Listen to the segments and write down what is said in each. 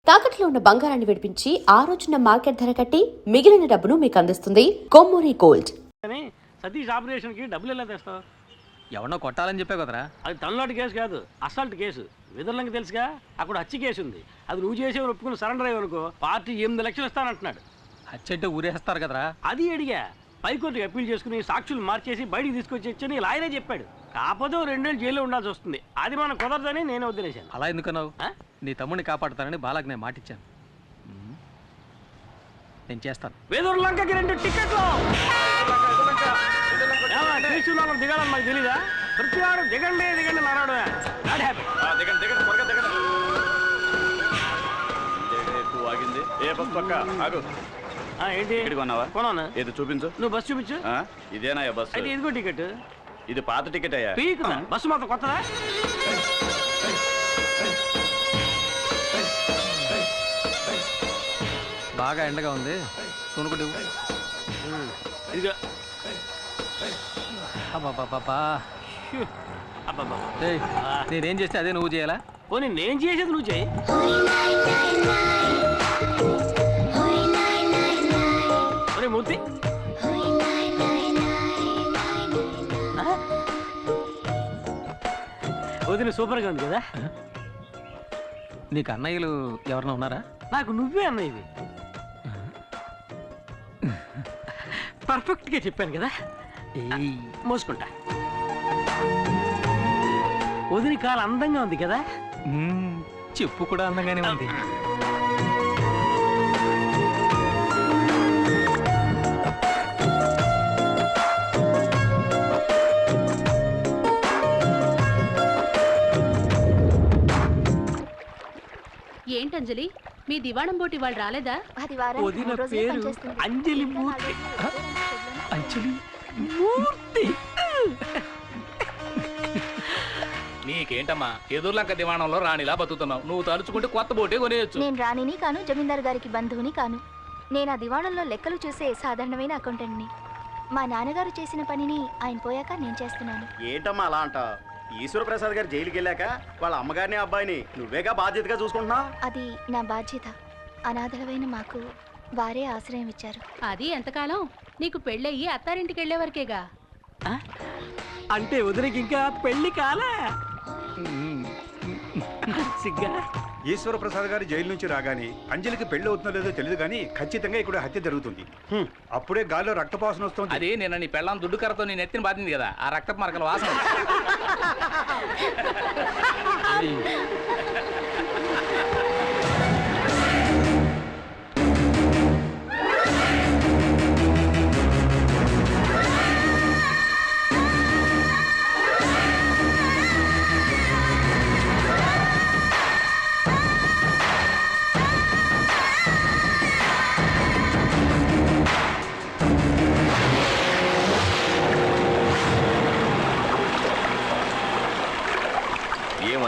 తాకట్లో ఉన్న బంగారాన్ని విడిపించి ఆ రోజున మార్కెట్ ధర కట్టి మిగిలిన డబ్బును మీకు అందిస్తుంది కొమ్మూరి గోల్డ్. సతీష్ ఆపరేషన్ కి డబ్బులు ఎలా తెస్తావు? ఎవరినో కొట్టాలని చెప్పే కదరా. అది తనలాంటి కేసు కాదు, అసాల్ట్ కేసు. విదర్లంకి తెలుసుగా, అక్కడ హత్య కేసు ఉంది. అది నువ్వు చేసేవారు ఒప్పుకుని సరెండర్ అయ్యనుకో పార్టీ 8 లక్షలు ఇస్తానంటున్నాడు. హత్య అంటే ఊరేస్తారు కదరా. అది అడిగా. పైకోర్టుకి అప్పీల్ చేసుకుని సాక్షులు మార్చేసి బయటికి తీసుకొచ్చి లాయరే చెప్పాడు. కాకపోతే 2 ఏళ్ళు జైల్లో ఉండాల్సి వస్తుంది. అది మనం కుదరదని నేను వదిలేశాను. అలా ఎందుకన్నావు? నీ తమ్ముడిని కాపాడుతానని బాలాకి నేను మాటిచ్చాను. నేను చేస్తాను. వేదూరులంకకి 2 టికెట్లు దిగాలని మాకు తెలీదా? ప్రతి వాడు దిగండి దిగండి నారాడు. ఏంటి కొన్నాను? ఏది చూపించు. నువ్వు బస్సు చూపించు. ఇదేనా బస్సు? అయితే ఇదిగో టికెట్. ఇది పాత టికెట్ అయ్యా. బస్సు మాత్రం కొత్తదా? బాగా ఎండగా ఉంది, కొనుక్కుంటు. ఇదిగో. నేనేం చేస్తే అదే నువ్వు చేయాలా? పోనీ నేను చేసేది నువ్వు చేయి. మూర్తి వదిన సూపర్గా ఉంది కదా. నీకు అన్నయ్యలు ఎవరన్నా ఉన్నారా? నాకు నువ్వే అన్నయ్యవి. పర్ఫెక్ట్గా చెప్పాను కదా. మోసుకుంటా. వదిన కాలు అందంగా ఉంది కదా. చెప్పు కూడా అందంగానే ఉంది. ఏంటంజలి, మీ దివాణం బోటి వాళ్ళు రాలేదా? వదిన పేరు అంజలి మూర్తి. అంజలి మూర్తి. నీకేంటమ్మా ఎదుర్లంక దివాణంలో రాణిలా బతుకుతున్నావు. నువ్వు తలుచుకుంటే కొత్త బోటే కొనేయచ్చు. నేను రాణిని కాను, జమీందార్ గారికి బంధువుని కాను. నేను ఆ దివాణంలో లెక్కలు చూసే సాధారణమైన అకౌంటెంట్ని. మా నాన్నగారు చేసిన పనిని ఆయన పోయాక నేను చేస్తున్నాను. ఏంటమ్మా అలా అంట? ఈశ్వర ప్రసాద్ గారు జైలుకి వెళ్ళాక వాళ్ళ అమ్మగారిని అబ్బాయిని నువ్వేగా బాధ్యతగా చూసుకుంటున్నా. అది నా బాధ్యత. అనాథలమైన మాకు వారే ఆశ్రయం ఇచ్చారు. అది ఎంతకాలం? నీకు పెళ్ళయ్యి అత్తారింటికి వెళ్లే వరకేగా. అంటే వదినకి ఇంకా పెళ్లి కాలే. సిగ్గా. ఈశ్వర ప్రసాద్ గారు జైలు నుంచి రాగానే అంజలికి పెళ్లి అవుతుందో లేదో తెలియదు కానీ ఖచ్చితంగా ఇక్కడ హత్య జరుగుతుంది. అప్పుడే గాల్లో రక్తపాసన వస్తుంది. అది నిన్న నీ పెళ్ళాం దుడ్డు కర్రతో నేను ఎత్తిన బాధింది కదా, ఆ రక్తపు మరకల వాసన.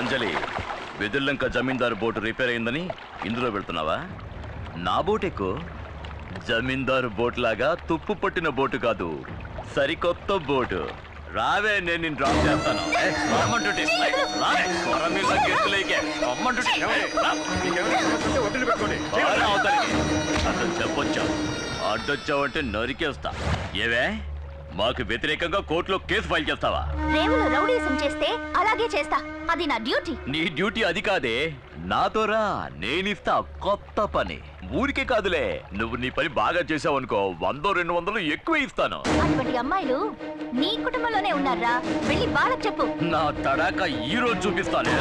అంజలి, వెదుర్లంక జమీందారు బోటు రిపేర్ అయిందని ఇందులో వెళ్తున్నావా? నా బోట్ ఎక్కు. జమీందారు బోట్ లాగా తుప్పు పట్టిన బోటు కాదు, సరికొత్త బోటు. రావే, నేను నిన్ను డ్రాప్ చేస్తాను. అతను చెప్పొచ్చా? అడ్డొచ్చావంటే నరికేస్తా. ఏవే, మాకు వ్యతిరేకంగా కోర్టులో కేసు ఫైల్ చేస్తావా? రేవులో రౌడీసం చేస్తే అలాగే చేస్తా. అది నా డ్యూటీ. నీ డ్యూటీ అది కాదే, నాతో రా, నేనిస్తా కొత్త పని. ఊరికే కాదులే, నువ్వు నీ పని బాగా చేసావనుకో 100-200 ఎక్కువ ఇస్తాను. అటువంటి అమ్మాయిలు నీ కుటుంబంలోనే ఉన్నారా? వెళ్ళి బాలకు చెప్పు. నా తడాక ఈ రోజు చూపిస్తాను.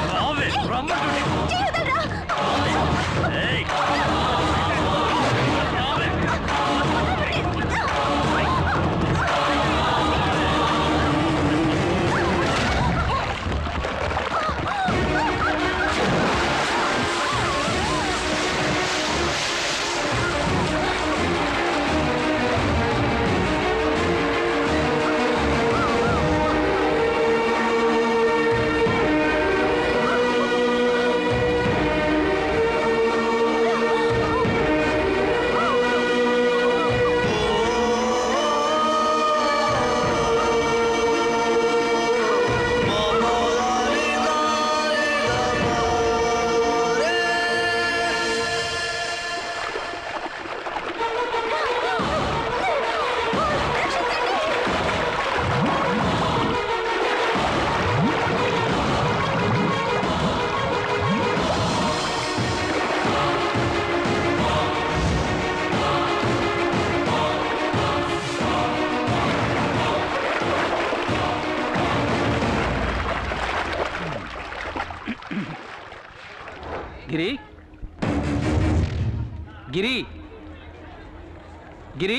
గిరి గిరి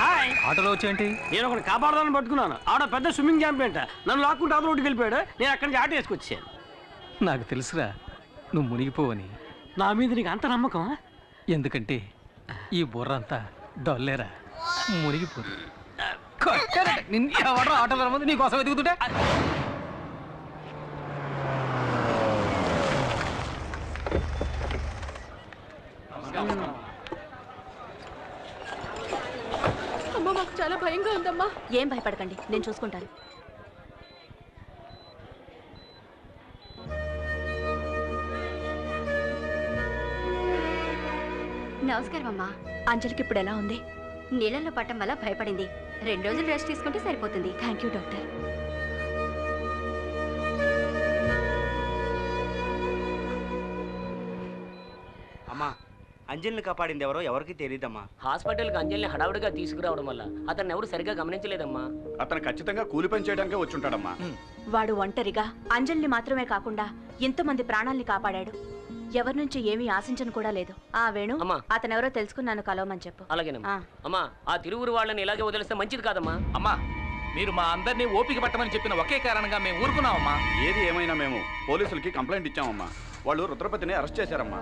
హాయ్, ఆటోలో వచ్చేంటి? నేను ఒకటి కాపాడదాన్ని పట్టుకున్నాను. ఆడ పెద్ద స్విమ్మింగ్ ఛాంపియన్ నన్ను లాక్కుంటే అవతల రోడ్డుకి వెళ్ళిపోయాడు. నేను అక్కడి నుంచి ఆటో వేసుకొచ్చాను. నాకు తెలుసురా నువ్వు మునిగిపోవని. నా మీద నీకు అంత నమ్మకం? ఎందుకంటే ఈ బుర్ర అంతా డొల్లేరా, మునిగిపోదు. నిన్ను ఎవడో ఆటోలో రమ్మంది నీకోసం వెతుకుతుంటే. అమ్మా మాకు చాలా భయంగా ఉందమ్మా. ఏం భయపడకండి, నేను చూసుకుంటాను. నమస్కారం అమ్మా. అంజలికి ఇప్పుడు ఎలా ఉంది? నీళ్ళల్లో పట్టం వల్ల భయపడింది. 2 రోజులు రెస్ట్ తీసుకుంటే సరిపోతుంది. Thank you doctor. అమ్మా, అంజలిని కాపాడింది ఎవరో ఎవరికి తెలియదమ్మా. హాస్పిటల్కి అంజలిని హడావుడిగా తీసుకురావడం వల్ల అతన్ని ఎవరు సరిగా గమనించలేదమ్మా. అతను ఖచ్చితంగా కూలి పని చేయడానికే వచ్చి ఉంటాడమ్మా. వాడు ఒంటరిగా అంజలిని మాత్రమే కాకుండా ఎంతోమంది ప్రాణాల్ని కాపాడాడు. ఎవరి నుంచి ఏమీ ఆశించను కూడా లేదు. ఆ వేణు, అమ్మా. అతనెవరో తెలుసుకున్నాను, కలవమని చెప్పు. అలాగేనమ్మా. ఆ. అమ్మా, ఆ తిరువురు వాళ్ళని ఇలాగే వదిలేస్తే మంచిది కాదమ్మా. అమ్మా, మీరు మా అందరినీ ఓపిక పట్టమని చెప్పిన ఒకే కారణంగా మేము ఊరుకున్నామమ్మా. ఏది ఏమైనా మేము పోలీసులకి కంప్లైంట్ ఇచ్చామమ్మా. వాళ్ళు రుద్రపతిని అరెస్ట్ చేశారమ్మా.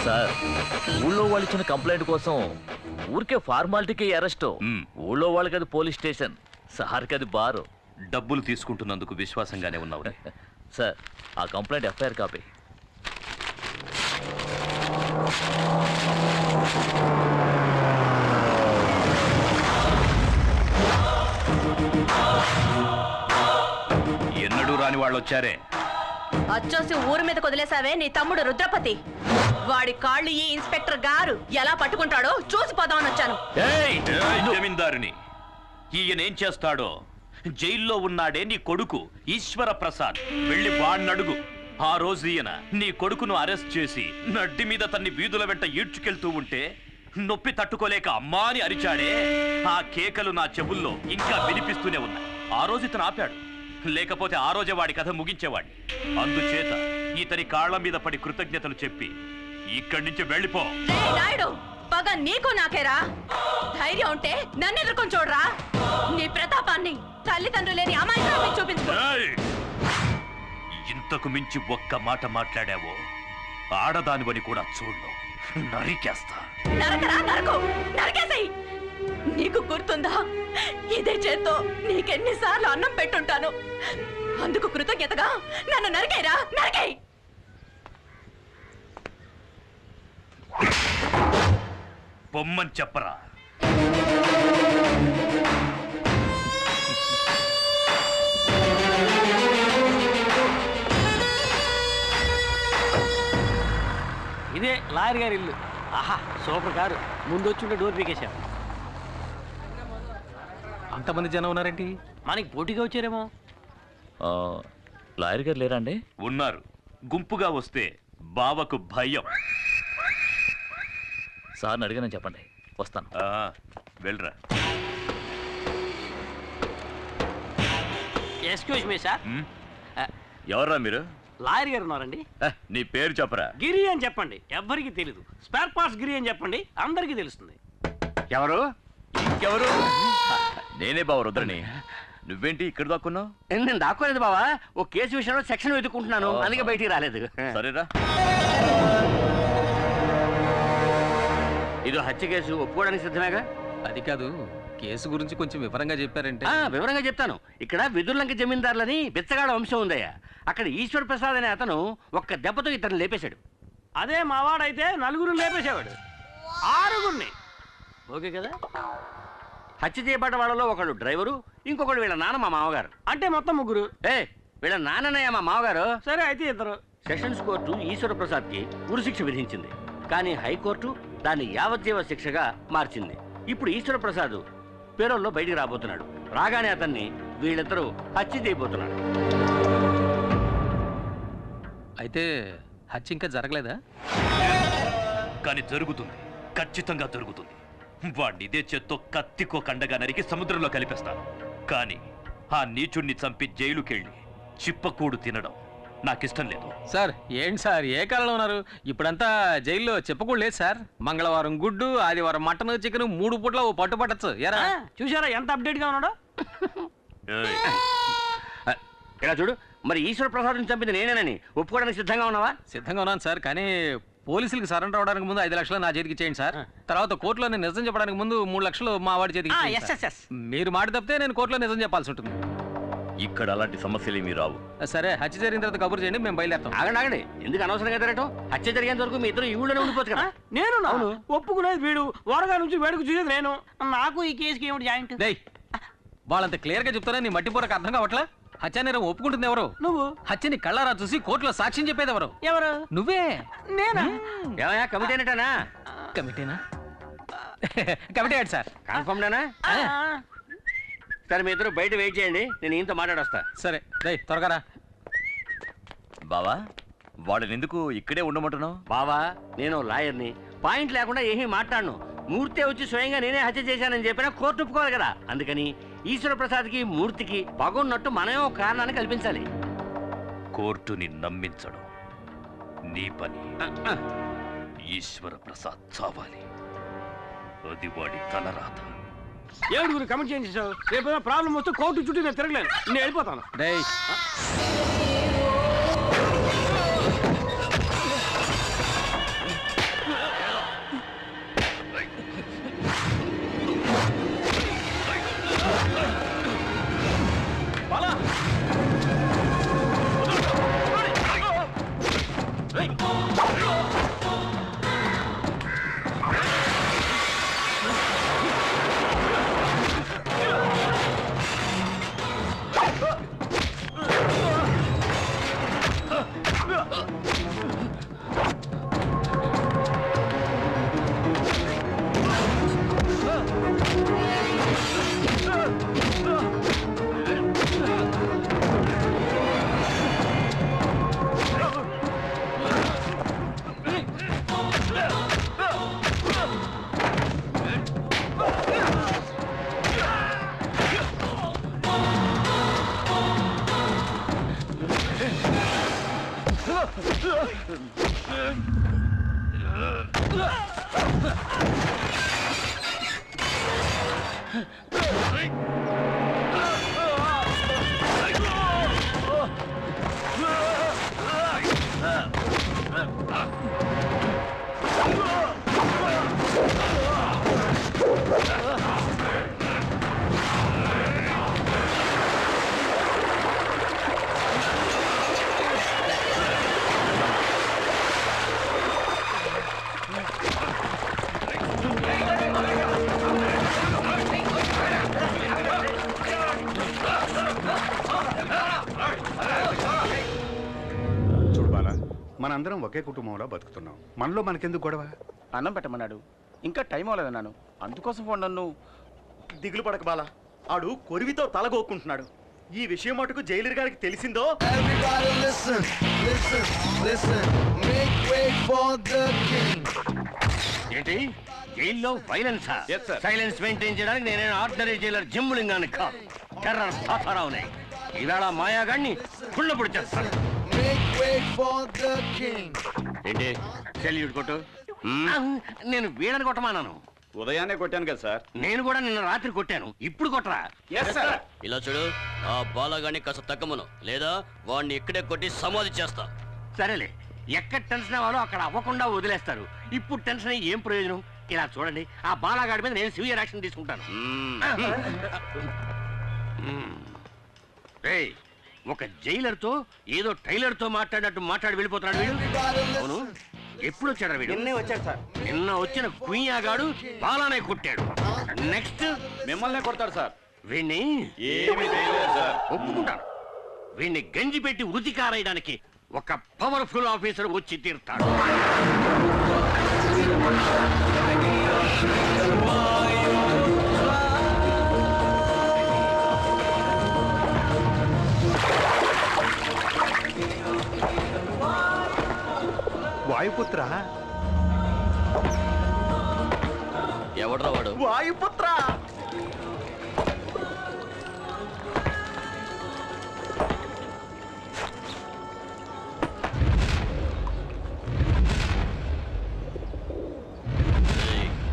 సార్, ఊళ్ళో వాళ్ళు ఇచ్చిన కంప్లైంట్ కోసం ఊరికే ఫార్మాలిటీకి అరెస్ట్. ఊళ్ళో వాళ్ళకి అది పోలీస్ స్టేషన్, సార్కి అది బారు. డబ్బులు తీసుకుంటున్నందుకు విశ్వాసంగానే ఉన్నావు. సార్, ఆ కంప్లైంట్ ఎఫ్ఐఆర్ కాపీ. ఎన్నడూ రాని వాళ్ళు వచ్చారే. అచ్చోసి ఊరి మీద వదిలేసావే నీ తమ్ముడు రుద్రపతి. వాడి కాళ్ళు ఈ ఇన్స్పెక్టర్ గారు ఎలా పట్టుకుంటాడో చూసిపోదామని వచ్చాను. జమీందారుని ఈయనేం చేస్తాడో. జైల్లో ఉన్నాడే నీ కొడుకు ఈశ్వర ప్రసాద్, వెళ్ళి వాణ్ణడుగు. ఆ రోజు ఈయన నీ కొడుకును అరెస్ట్ చేసి నడ్డి మీద తన్ని వీధుల వెంట ఈడ్చుకెళ్తూ ఉంటే నొప్పి తట్టుకోలేక అమ్మా అని అరిచాడే. ఆ కేకలు నా చెవుల్లో ఇంకా వినిపిస్తూనే ఉన్నాయి. ఆ రోజు ఇతను ఆపాడు, లేకపోతే ఆ రోజే వాడి కథ ముగించేవాడిని. అందుచేత ఇతని కాళ్ల మీద పడి కృతజ్ఞతలు చెప్పి ఇక్కడి నుంచి వెళ్ళిపో. నాయుడు, పగ నీకు నాకేరా? ధైర్యం ఉంటే నన్ను ఎదుర్కొని చూడరా. నీ ప్రతాపాన్ని తల్లిదండ్రులు లేని అమాయకురాల్ని చూపించు. ఇంతకు మించి ఒక్క మాట మాట్లాడావో ఆడదానివని కూడా చూడు, నరికేస్తా. నరకరా, నరకు, నరికేసేయ్. నీకు గుర్తుందా, ఇదే చేత్తో నీకెన్నిసార్లు అన్నం పెట్టుంటాను. అందుకు కృతజ్ఞతగా నన్ను నరికేరా, నరికేయ్. బొమ్మని చెప్పరా. ఇదే లాయర్ గారి ఇల్లు. ఆహా, సూపర్ కారు. ముందు వచ్చి ఉంటే డోర్ పీకేశాం. అంతమంది జనం ఉన్నారేంటి? మనకి పోటీగా వచ్చారేమో. లాయర్ గారు లేరా అండి? ఉన్నారు. గుంపుగా వస్తే బావకు భయం. సార్ని అడిగానని చెప్పండి, వస్తాను. వెళ్ళరా. Excuse me sir. ఎవర్రా మీరు? లాయర్ గారు ఉన్నారండి. నీ పేరు చెప్పరా. గిరి అని చెప్పండి, ఎవ్వరికి తెలీదు. స్పేర్ పార్ట్స్ గిరి అని చెప్పండి, అందరికీ తెలుస్తుంది. ఎవరు? ఇంకెవరు? నేనే బావ రుద్రని. నువ్వేంటి ఇక్కడ దాక్కున్నావు? నేను దాక్కోలేదు బావా. ఓ కేసు విషయంలో సెక్షన్ వెతుక్కుంటున్నాను, అందుకే బయటికి రాలేదు. సరేరా. ఇది హత్య కేసు, ఒప్పుకోవడానికి సిద్ధమేగా? అది కాదు, కేసు గురించి కొంచెం వివరంగా చెప్పారంటే. వివరంగా చెప్తాను. ఇక్కడ వెదుర్లంక జమీందారులని బిచ్చగాడ వంశం ఉందయ్యా. అక్కడ ఈశ్వర ప్రసాద్ అనే అతను ఒక్క దెబ్బతో ఇతను లేపేశాడు. అదే మావాడైతే నలుగురు లేపేసేవాడు, 6గురిని. ఓకే కదా? హత్య చేయబడ్డ వాళ్ళలో ఒకడు డ్రైవరు, ఇంకొకడు వీళ్ళ నాన్న మా మామగారు. అంటే మొత్తం 3. వీళ్ళ నాన్ననయ్య మా మామగారు. సరే అయితే 2. సెషన్స్ కోర్టు ఈశ్వర ప్రసాద్ కి ఉరిశిక్ష విధించింది, కానీ హైకోర్టు దాన్ని యావజ్జీవ శిక్షగా మార్చింది. ఇప్పుడు ఈశ్వర ప్రసాద్ పేరోల్లో బయటికి రాబోతున్నాడు. రాగానే అతన్ని వీళ్ళిద్దరూ హత్య చేయబోతున్నాడు. అయితే హత్య ఇంకా జరగలేదా? కానీ జరుగుతుంది, ఖచ్చితంగా జరుగుతుంది. వాడిని ఇదే చేత్తో కత్తికో కండగా నరికి సముద్రంలో కలిపేస్తాను. కానీ ఆ నీచుణ్ణి చంపి జైలుకెళ్ళి చిప్పకూడు తినడం నాకిష్టం లేదు. సార్ ఏంటి సార్ ఏ కాలంలో ఉన్నారు? ఇప్పుడంతా జైల్లో చెప్పకూడదు లేదు సార్. మంగళవారం గుడ్డు, ఆదివారం మటన్, చికెన్ 3 పూట్ల ఓ పట్టు పట్టచ్చు. ఎరా చూసారా ఎంత అప్డేట్ గా ఉన్నాడో? ఇలా చూడు, మరి ఈశ్వర ప్రసాద్ చంపింది నేనేనని ఒప్పుకోవడానికి సిద్ధంగా ఉన్నావా? సిద్ధంగా ఉన్నాను సార్, కానీ పోలీసులకు సరెండర్ అవడానికి ముందు 5 లక్షలు నా చేతికి ఇచ్చేయండి సార్. తర్వాత కోర్టులో నేను నిజం చెప్పడానికి ముందు 3 లక్షలు మా వాడి చేతికి ఇచ్చేయండి సార్. మీరు మాట తప్పితే నేను కోర్టులో నిజం చెప్పాల్సి ఉంటుంది. ఇక్కడ అలాంటి సమస్యలు ఏమీ రావు. సరే, హత్య జరిగిన తర్వాత కబురు చేయండి, మేము బయలుదేరుతాం. ఆగండి, ఎందుకు అనవసరంగా తిరగటం? హత్య జరిగేంత వరకు మీ ఇద్దరు ఈ ఊళ్ళోనే ఉండిపోవచ్చు కదా. నేను ఒప్పుకునేది వీడు, వరగా నుంచి వేడుకు చూసేది నేను. నాకు ఈ కేసుకి ఏమిటి జాయింట్? వాళ్ళంత క్లియర్ గా చెప్తారా నీ మట్టి పూరకు అర్థం కావట్లా? హత్య నేరం ఒప్పుకుంటుంది ఎవరు? నువ్వు. హత్యని కళ్ళారా చూసి కోర్టులో సాక్ష్యం చెప్పేది ఎవరు? ఎవరు? నువ్వే. నేనా? ఏమయ్యా, కమిటీ అనేటానా? కమిటీనా? కమిటీ ఏంటి సార్? కన్ఫర్మ్డేనా? సరే, మీ ఇద్దరు బయట వెయిట్ చేయండి, నేను ఈయనతో మాట్లాడొస్తా. సరే, త్వరగా రా. బావా, వాడిని ఎందుకు ఇక్కడే ఉండమంటున్నావు? బావా, నేను లాయర్ని, పాయింట్ లేకుండా ఏమీ మాట్లాడను. మూర్తి వచ్చి స్వయంగా నేనే హత్య చేశానని చెప్పినా కోర్టు ఒప్పుకోవాలి కదా. అందుకని ఈశ్వర ప్రసాద్కి మూర్తికి పగున్నట్టు మనమే ఒక కారణాన్ని కల్పించాలి. కోర్టుని నమ్మించడం నీ పని. ఈశ్వర ప్రసాద్ చావాలి, అది వాడి తలరాత. ఏడుగురు కమిట్ చేయించావు. రేపు ప్రాబ్లం వస్తే కోర్టు చుట్టూ నేను తిరగలేను, నేను వెళ్ళిపోతాను. మనందరం ఒకే కుటుంబంలో బతుకుతున్నాం. మనలో మనకెందుకు గొడవ? అన్నం పెట్టమన్నాడు, ఇంకా టైం అవ్వలేదన్నాను. అందుకోసం ఫోన్ నన్ను. దిగులు పడక బాల, ఆడు కొరివితో తలగోక్కుంటున్నాడు. ఈ విషయం మటుకు జైలర్ గారికి తెలిసిందో. ఏంటి, జైల్లో వైలెన్సా? సైలెన్స్ మెయింటైన్ చేయడానికి నేనే ఆర్డినరీ జైలర్ జిమ్ములింగాన్ని కాదు, టెర్రర్ తాతారావునే. ఈవేళ మాయాగాడిని కుళ్ళపొడి చేస్తాను. ఏంటి సెల్యూట్ కొట్టు? నేను వీడని కొట్టమానాను. ఉదయాన్నే కొట్టాను కదా సార్. నేను కూడా నిన్న రాత్రి కొట్టాను, ఇప్పుడు కొట్టరా? ఇలా చూడు, ఆ బాలగాన్ని కాస్త తగ్గమను, లేదా వాడిని ఇక్కడే కొట్టి సమాధి చేస్తా. సరేలే, ఎక్కడ టెన్షన్ అవ్వాలో అక్కడ అవ్వకుండా వదిలేస్తారు. ఇప్పుడు టెన్షన్ అయ్యి ఏం ప్రయోజనం? ఇలా చూడండి, ఆ బాలగాడి మీద నేను సివియర్ యాక్షన్ తీసుకుంటాను. ఒక జైలర్ తో ఏదో టైలర్ తో మాట్లాడినట్టు మాట్లాడి వెళ్ళిపోతున్నాడు వీడు. అవును, ఎప్పుడు వచ్చాడు వీడు? నిన్నే వచ్చాడు సార్. నిన్న వచ్చిన కుయ్యాగాడు బాలానే కొట్టాడు. నెక్స్ట్ మిమ్మల్నే కొడతాడు సార్. వీణ్ణి ఒప్పుకుంటాను. వీణ్ణి గంజి పెట్టి ఉతి కారేయడానికి ఒక పవర్ఫుల్ ఆఫీసర్ వచ్చి తీరుతాడు. వాయుపుత్ర, ఎవడ్రా వాడు? వాయుపుత్ర.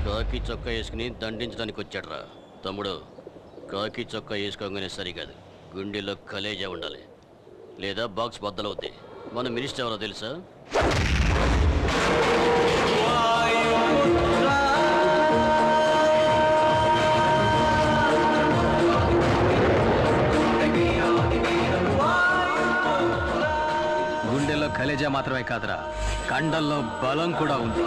కాకి చొక్కా వేసుకుని దండించడానికి వచ్చాడ్రా. తమ్ముడు, కాకి చొక్కా వేసుకోగానే సరికాదు, గుండెలో కలేజా ఉండాలి, లేదా బాక్స్ బద్దలవుద్ది. మన మినిస్టర్ ఎవరో తెలుసా? గుండెల్లో కలేజా మాత్రమే కాదురా, కండల్లో బలం కూడా ఉంది.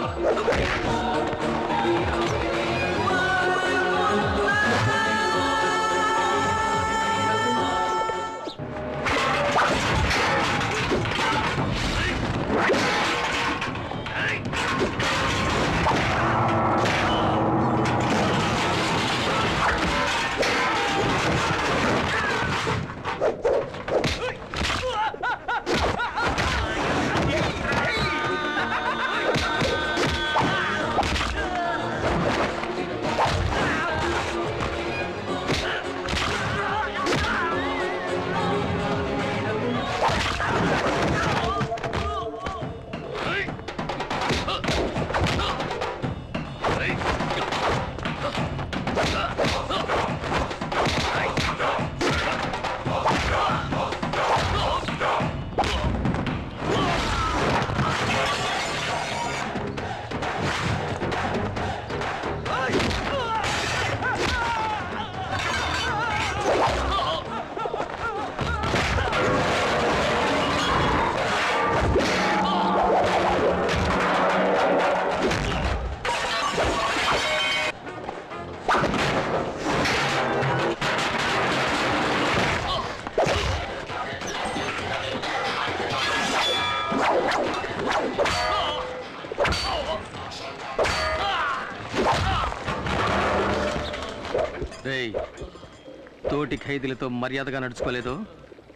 తోటి ఖైదీలతో మర్యాదగా నడుచుకోలేదో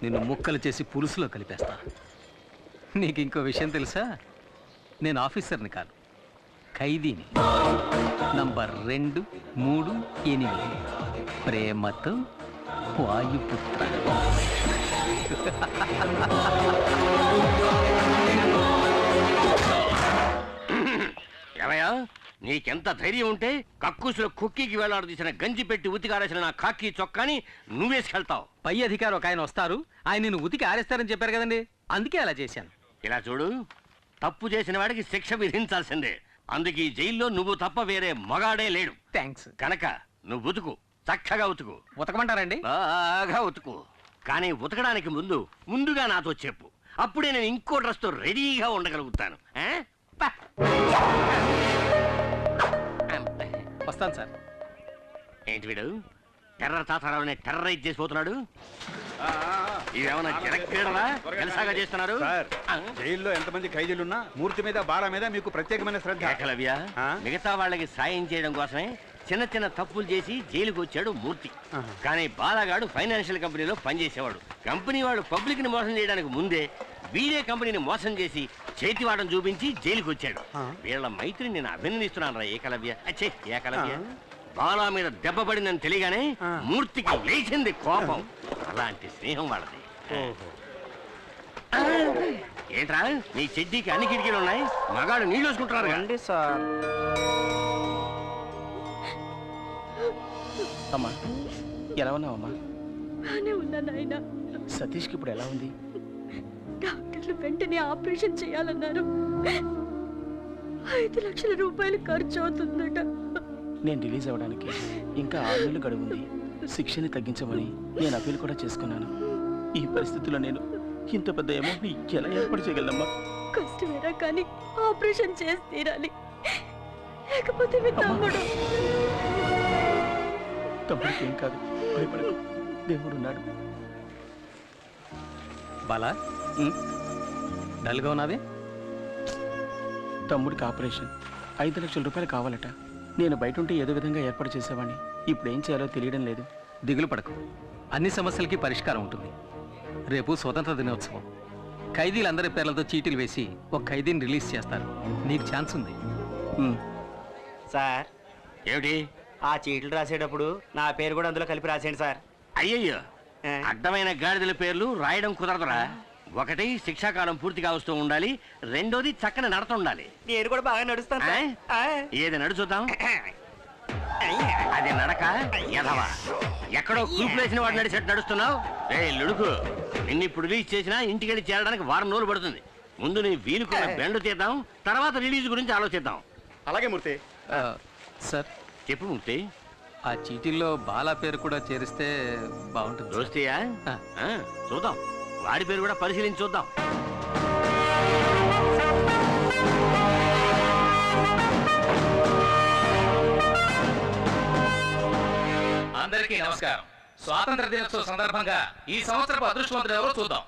నిన్ను ముక్కలు చేసి పులుసులో కలిపేస్తా. నీకు ఇంకో విషయం తెలుసా? నేను ఆఫీసర్ని కాదు, ఖైదీని. నంబర్ 2, 3, 8. ప్రేమతో వాయుపుత్ర. ఏమయ్యా, నీకెంత ధైర్యం ఉంటే కక్కుసులో కుక్కీకి వేలాడదీసిన గంజి పెట్టి ఉతికారేసిన నా కాకి చొక్కాని నువ్వేసుకెళ్తావు? పై అధికారి ఒక ఆయన వస్తారు, ఆయన నిన్ను ఉతికి ఆరేస్తారని చెప్పారు కదండి, అందుకే అలా చేశాను. ఇలా చూడు, తప్పు చేసిన వాడికి శిక్ష విధించాల్సిందే. అందుకే ఈ జైల్లో నువ్వు తప్ప వేరే మగాడే లేడు. థ్యాంక్స్. కనుక నువ్వు ఉతుకు, చక్కగా ఉతుకు. ఉతకమంటారండి? బాగా ఉతుకు. కానీ ఉతకడానికి ముందుగా నాతో చెప్పు, అప్పుడే నేను ఇంకో డ్రెస్తో రెడీగా ఉండగలుగుతాను. వస్తాను సార్. ఏంటి వీడు టెర్రర్ తాతారావుని టెర్రరైజ్ చేసిపోతున్నాడు? ఇదేమన్నా జనక్రీడలా జలసాగా చేస్తున్నారు? జైల్లో ఎంతమంది ఖైదీలున్నా మూర్తి మీద బాల మీద మీకు ప్రత్యేకమైన శ్రద్ధ. ఏకలవ్య, మిగతా వాళ్ళకి సాయం చేయడం కోసమే చిన్న చిన్న తప్పులు చేసి జైలుకు వచ్చాడు మూర్తి. కానీ బాలగాడు ఫైనాన్షియల్ కంపెనీలో పనిచేసేవాడు. కంపెనీ వాడు పబ్లిక్ ని మోసం చేయడానికి ముందే వీడే కంపెనీని మోసం చేసి చేతివాడడం చూపించి జైలుకు వచ్చాడు. వీళ్ళ మైత్రిని నేను అభినందిస్తున్నాను రా ఏకలవ్య. అచ్చే ఏకలవ్య, బాలా మీద దెబ్బ పడిందని తెలియగానే మూర్తికి లేచింది కోపం. అలాంటి స్నేహం వాళ్ళది. ఏంట్రా నీ చెడ్డీకి అన్ని కిటికీలు ఉన్నాయి, మగాడు నీళ్ళు వేసుకుంటున్నారు అండి సార్. అమ్మా ఎలా ఉన్నావమ్మా? బానే ఉన్నా నాయనా. సతీష్కి ఇప్పుడు ఎలా ఉంది? డాక్టర్లు వెంటనే ఆపరేషన్ చేయాలన్నారు. 5 లక్షల రూపాయలు ఖర్చు అవుతుందట. నేను రిలీజ్ అవ్వడానికి ఇంకా 6 నెలలు గడువు ఉంది. శిక్షని తగ్గించమని నేను అప్పీల్ కూడా చేసుకున్నాను. ఈ పరిస్థితుల్లో నేను ఇంత పెద్ద అమౌంట్ని ఎలా ఏర్పాటు చేయగలమ్మా? కష్టమేరా, కానీ ఆపరేషన్ చేసి తీరాలి, లేకపోతే మీ తమ్ముడికి ఏం కాదు, భయపడకు, దేవుడున్నాడు. బాలా, డల్గా ఉన్నావే? తమ్ముడికి ఆపరేషన్ 5 లక్షల రూపాయలు కావాలట. నేను బయట ఉంటే ఏదో విధంగా ఏర్పాటు చేసేవాడిని. ఇప్పుడు ఏం చేయాలో తెలియడం లేదు. దిగులు పడకు, అన్ని సమస్యలకి పరిష్కారం ఉంటుంది. రేపు స్వతంత్ర దినోత్సవం. ఖైదీలందరి పేర్లతో చీటీలు వేసి ఒక ఖైదీని రిలీజ్ చేస్తారు. నీకు ఛాన్స్ ఉంది. సార్ ఏమిటి? ఆ చీట్లు రాసేటప్పుడు నా పేరు కూడా అందులో కలిపి రాసేయండి సార్. అయ్యయ్యో, అడ్డమైన గాడిదల పేర్లు రాయడం కుదరదురా. ఒకటి శిక్షాకాలం పూర్తిగా వస్తూ ఉండాలి, రెండోది చక్కని నడత ఉండాలి. నేను కూడా బాగా నడుస్తాను సార్. ఏది నడుచుద్దాం. అది నడక ఎదవా, ఎక్కడో కూపులేసిన వాడు నడిచేట్టు నడుస్తున్నావు. లుడుకు, నిన్ను ఇప్పుడు రిలీజ్ చేసినా ఇంటికి వెళ్ళి చేరడానికి వారం రోజులు పడుతుంది. ముందు నీ వీలుకున్న బెండు తీద్దాం, తర్వాత రిలీజ్ గురించి ఆలోచిద్దాం. అలాగే మూర్తి. సార్ చెప్పు మూర్తి. ఆ చీటీల్లో బాలా పేరు కూడా చేరిస్తే బాగుంటుంది. దోస్తయ్యా, చూద్దాం, వాడి పేరు కూడా పరిశీలించి చూద్దాం. అందరికీ నమస్కారం. స్వాతంత్ర దినోత్సవ సందర్భంగా ఈ సంవత్సరపు అదృష్టవంతులు ఎవరో చూద్దాం.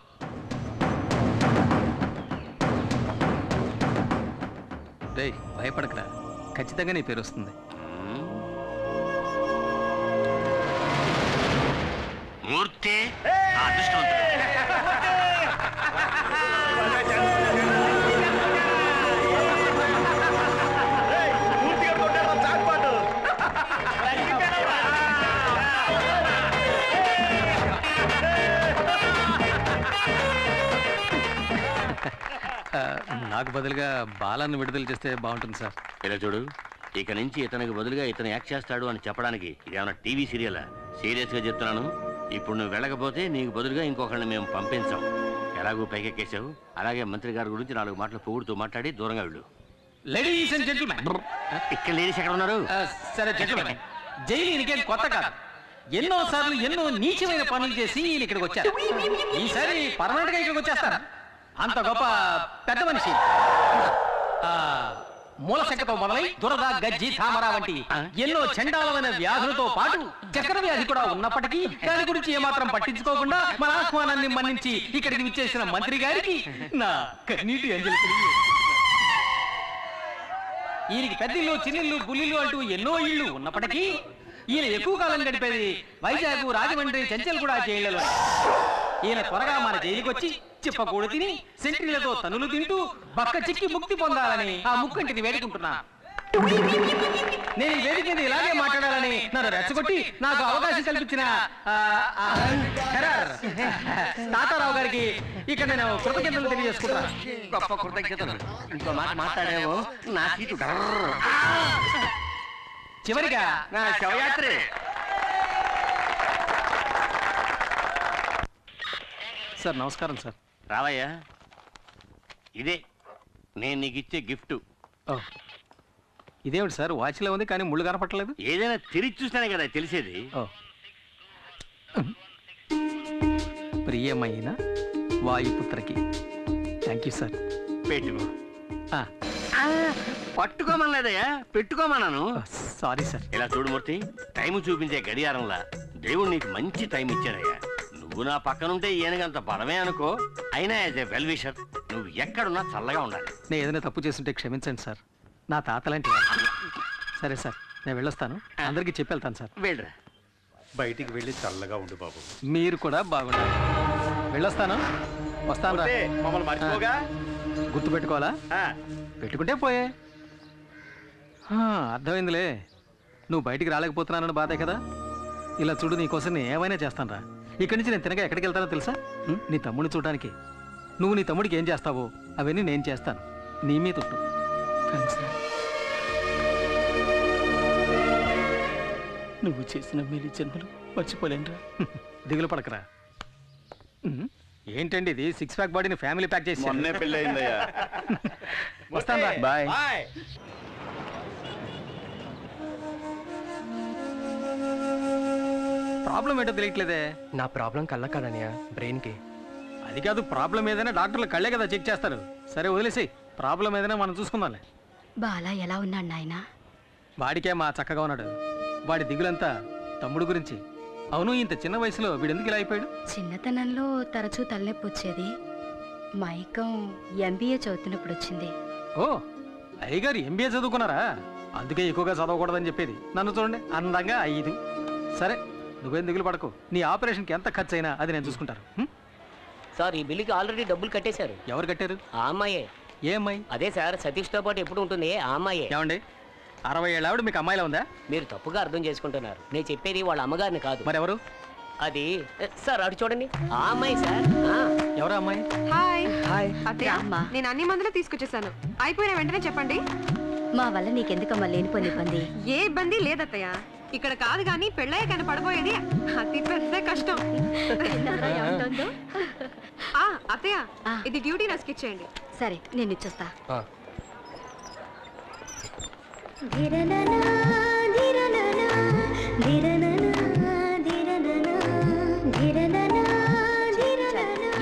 రేయ్, భయపడకరా, ఖచ్చితంగా నీ పేరు వస్తుంది. మూర్తి అదృష్టవంతుడు. నాకు బదులుగా బాలాన్ని విడుదల చేస్తే బాగుంటుంది సార్. ఇలా చూడు, ఇక నుంచి ఇతనికి బదులుగా ఇతను యాక్ట్ చేస్తాడు అని చెప్పడానికి ఇదేమన్నా టీవీ సీరియలా? సీరియస్గా చెప్తున్నాను. ఇప్పుడు నువ్వు వెళ్ళకపోతే నీకు బదులుగా ఇంకొకరిని మేము పంపించాం. ఎలాగూ పైకెక్కేసావు, అలాగే మంత్రి గారి గురించి 4 మాటలు పొగుడుతూ మాట్లాడి దూరంగా వెళ్ళు. లేడీస్ అండ్ జెంటిల్మెన్, ఇక్కడ లేడీస్ ఎక్కడ ఉన్నారు? సరే జెంటిల్మెన్, జైలు ఈయనకేం కొత్త కాదు. ఎన్నో సార్లు ఎన్నో నీచమైన పనులు చేసి ఈయన ఇక్కడికి వచ్చారు. ఈసారి పర్మనెంట్ గా ఇక్కడికి వచ్చేస్తారా? అంత గొప్ప పెద్ద మనిషి. మూల శంకతో మొదలై దురద, గజ్జి, తామర వంటి ఎన్నో చండాలమైన వ్యాధులతో పాటు చక్కెర వ్యాధి కూడా ఉన్నప్పటికీ దాని గురించి ఏమాత్రం పట్టించుకోకుండా మన ఆహ్వానాన్ని మన్నించి ఇక్కడికి విచ్చేసిన మంత్రి గారికి నా కన్నీటి అంజలి. ఈయనకి పెద్దిల్లు, చిన్నిల్లు, బుల్లిల్లు అంటూ ఎన్నో ఇళ్ళు ఉన్నప్పటికీ ఈయన ఎక్కువ కాలం గడిపేది వైజాగ్, రాజమండ్రి, చెంచల్ కూడా జైళ్లలో. ఈయన త్వరగా మన జైలుకి వచ్చి చిప్పకూడు తిని సెంట్రీలతో తనులు తింటూ బక్క చిక్కి ముక్తి పొందాలని ఆ ముక్కంటిని వేడుకుంటున్నా. నేను ఈ వేదిక మీద ఇలాగే మాట్లాడాలని నన్ను రెచ్చగొట్టి నాకు అవకాశం కల్పించిన తాతారావు గారికి ఇక్కడ నేను కృతజ్ఞతలు తెలియజేసుకుంటున్నా. గొప్ప కృతజ్ఞతలు. ఇంకో మాట మాట్లాడేమో నా సీటు చివరిగా నా శవయాత్రే. సార్ నమస్కారం సార్. రావయ్యా, ఇదే నేను నీకు ఇచ్చే గిఫ్ట్. ఇదేమిటి సార్, వాచ్లో ఉంది కానీ ముళ్ళు కనపట్టలేదు? ఏదైనా తిరిగి చూస్తేనే కదా తెలిసేది. ప్రియమైన వాయుపుత్రకి. Thank you sir. పెట్టుకో. పట్టుకోమనలేదయ్యా, పెట్టుకోమన్నాను. Sorry sir. ఇలా చూడు మూర్తి, టైం చూపించే గడియారంలా దేవుడు నీకు మంచి టైం ఇచ్చాడయ్యా. నువ్వు నా పక్కనుంటే ఈయనకంత బలమే అనుకో. అయినా యాజ్ ఏ వెల్ విషర్ నువ్వు ఎక్కడున్నా చల్లగా ఉండాలి. నేను ఏదైనా తప్పు చేస్తుంటే క్షమించండి సార్, నా తాతలాంటి వాడు. సరే సార్, నేను వెళ్ళొస్తాను. అందరికీ చెప్పి వెళ్తాను సార్. వెళ్ళరా. బయటికి వెళ్ళి చల్లగా ఉండు బాబు. మీరు కూడా బాగుండాలి. వెళ్ళొస్తాను. వస్తాను రా. మమ్మల్ని మర్చిపోగా. గుర్తు పెట్టుకోవాలా? పెట్టుకుంటే పోయే. అర్థమైందిలే, నువ్వు బయటికి రాలేకపోతున్నానని బాధే కదా. ఇలా చూడు, నీకోసం నేను ఏమైనా చేస్తాను రా. ఇక్కడి నుంచి నేను తినగా ఎక్కడికి వెళ్తానో తెలుసా? నీ తమ్ముడిని చూడడానికి. నువ్వు నీ తమ్ముడికి ఏం చేస్తావో అవన్నీ నేను చేస్తాను. నీ మీద ఉంటు. నువ్వు చేసిన మేలు జన్మలు మర్చిపోలేనురా. దిగులు పడకరా. ఏంటండి ఇది, 6 ప్యాక్ బాడీని ఫ్యామిలీ ప్యాక్ చేసి పెళ్ళయిందయ్యా. వస్తాను రా. బాయ్. ప్రాబ్లం ఏంటో తెలియట్లేదే. నా ప్రాబ్లం కళ్ళ కాదనియా, బ్రెయిన్కి. అది కాదు, ప్రాబ్లం ఏదైనా డాక్టర్లు కళ్ళే కదా చెక్ చేస్తారు. సరే వదిలేసి, ప్రాబ్లం ఏదైనా మనం చూసుకుందాంలే. బాలా ఎలా ఉన్నాడు నాయనా? వాడికే మా చక్కగా ఉన్నాడు. వాడి దిగులంతా తమ్ముడు గురించి. అవును, ఇంత చిన్న వయసులో వీడెందుకు ఇలా అయిపోయాడు? చిన్నతనంలో తరచూ తలనొప్పి వచ్చేది. మైకం ఎంబీఏ చదువుతున్నప్పుడు వచ్చింది. ఓ, అయ్యగారు ఎంబీఏ చదువుకున్నారా? అందుకే ఎక్కువగా చదవకూడదని చెప్పేది. నన్ను చూడండి, అందంగా 5. సరే, నువ్వేం దిగులు పడకు. నీ ఆపరేషన్కి ఎంత ఖర్చు అయినా అది నేను చూసుకుంటాను. సార్, ఈ బిల్లుకి ఆల్రెడీ డబ్బులు కట్టేశారు. ఎవరు కట్టారు? ఆ అమ్మాయే. ఏ అమ్మాయి? అదే సార్, సతీష్తో పాటు ఎప్పుడు ఉంటుంది ఆ అమ్మాయే. ఏమండి, 60 ఏళ్ళ ఆవిడ మీకు అమ్మాయిలా ఉందా? మీరు తప్పుగా అర్థం చేసుకుంటున్నారు. నేను చెప్పేది వాళ్ళ అమ్మగారిని కాదు. మరెవరు? అది సార్ అటు చూడండి, ఆ అమ్మాయి సార్. ఎవరా అమ్మాయి? Hi hi. అత్తయ్య, నేను అన్ని మందులు తీసుకొచ్చేసాను. అయిపోయిన వెంటనే చెప్పండి. మా వల్ల నీకెందుకమ్మా లేనిపోని ఇబ్బంది? ఏ ఇబ్బంది లేదత్తయ్య. ఇక్కడ కాదు కానీ పెళ్ళయ్య కానీ పడబోయేది అతి పెద్ద కష్టం. అత్తయ్య, ఇది డ్యూటీ నాకు ఇచ్చేయండి. సరే, నేను ఇచ్చేస్తా.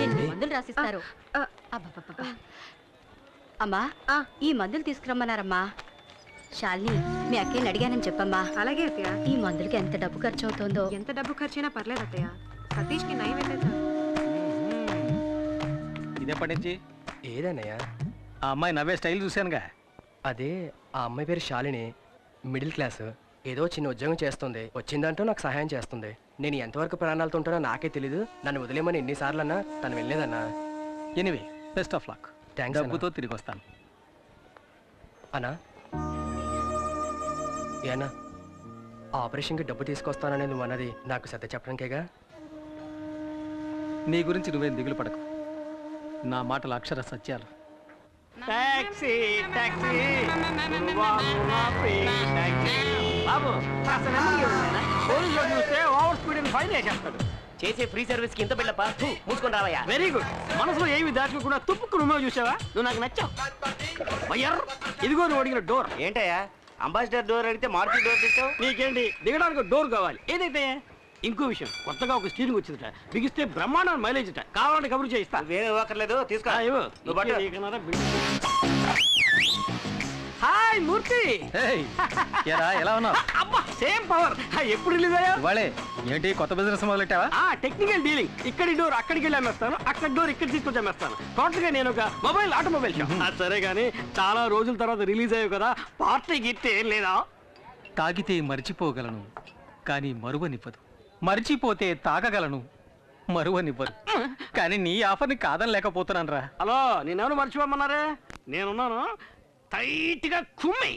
ఎన్ని మందులు రాసిస్తారు? అమ్మా, ఈ మందులు తీసుకురమ్మన్నారమ్మా. శాలిని, మీ అక్కని అడిగానని చెప్పమ్మా. అలాగే అత్తయ్య. ఈ మందులకి ఎంత డబ్బు ఖర్చు అవుతుందో? ఎంత డబ్బు ఖర్చైనా పర్లేదు అత్తయ్య. సతీష్ కి నయం అయితే ఇదేపటి నుంచి? ఏదన్నయ్య? ఆ అమ్మాయి నవ్వే స్టైల్ చూశానుగా. అదే, ఆ అమ్మాయి పేరు శాలిని, మిడిల్ క్లాస్. ఏదో చిన్న ఉద్యోగం చేస్తుంది. వచ్చిందంటూ నాకు సహాయం చేస్తుంది. నేను ఎంతవరకు ప్రాణాలతో ఉంటానో నాకే తెలీదు. నన్ను వదిలేమని ఎన్నిసార్లు అన్నా తను వెళ్ళలేదన్నా. Anyway, best of luck. Thanks. డబ్బుతో తిరిగి వస్తాను. అన్నా, ఏనా ఆపరేషన్కి డబ్బు తీసుకొస్తానని నువ్వు అన్నది నాకు సత్య చెప్పడానికేగా? నీ గురించి నువ్వేం దిగులు పడకు. నా మాటలు అక్షర సత్యాలు. టాక్సీ టాక్సీ బాబు, పోలీసులు చూస్తే ఓవర్ స్పీడ్ అని ఫైన్ వేసేస్తాడు. చేసే ఫ్రీ సర్వీస్ కి ఇంత బిళ్ళపా, మూసుకొని రావయ్యా. Very good. మనసులో ఏమి దాచుకోకుండా తుప్పుకు నువ్వు చూసావా? నువ్వు నాకు నచ్చావు. ఇదిగో నువ్వు అడిగిన డోర్. ఏంటయ్యా, అంబాసిడర్ డోర్ అడిగితే మార్కెట్ డోర్ తెచ్చావు? నీకేంటి, దిగడానికి డోర్ కావాలి. ఏదైతే ఇంకో విషయం, కొత్తగా ఒక స్టీరింగ్ వచ్చిందట. బిగిస్తే బ్రహ్మాండం మైలేజ్ అట. కావాలంటే కబురు చేయిస్తా. వేరే ఇవ్వక్కర్లేదు, తీసుకో. హాయ్ మూర్తి. ఎలా ఉన్నావు? అబ్బా, సేమ్ పవర్. ఎప్పుడు రిలీజ్ అయ్యా? ఇవాళే. ఏంటి కొత్త బిజినెస్ మొదలెట్టావా? Technical dealing. ఇక్కడి డోర్ అక్కడికి వెళ్ళి అమ్మేస్తాను, అక్కడ డోర్ ఇక్కడ తీసుకొచ్చి అమ్మేస్తాను. టోటల్ గా నేను ఒక ఆటోమొబైల్ షాప్. సరే కానీ చాలా రోజుల తర్వాత రిలీజ్ అయ్యావు కదా, పార్టీ గిట్టే ఏం లేదా? తాగితే మర్చిపోగలను, కానీ మరువనివ్వదు. మర్చిపోతే తాగగలను, మరువనివ్వదు. కానీ నీ ఆఫర్ని కాదని లేకపోతున్నాను రా. హలో, నేనెవరు మర్చిపోమన్నారే? నేనున్నాను. టైట్ గా కుమ్మి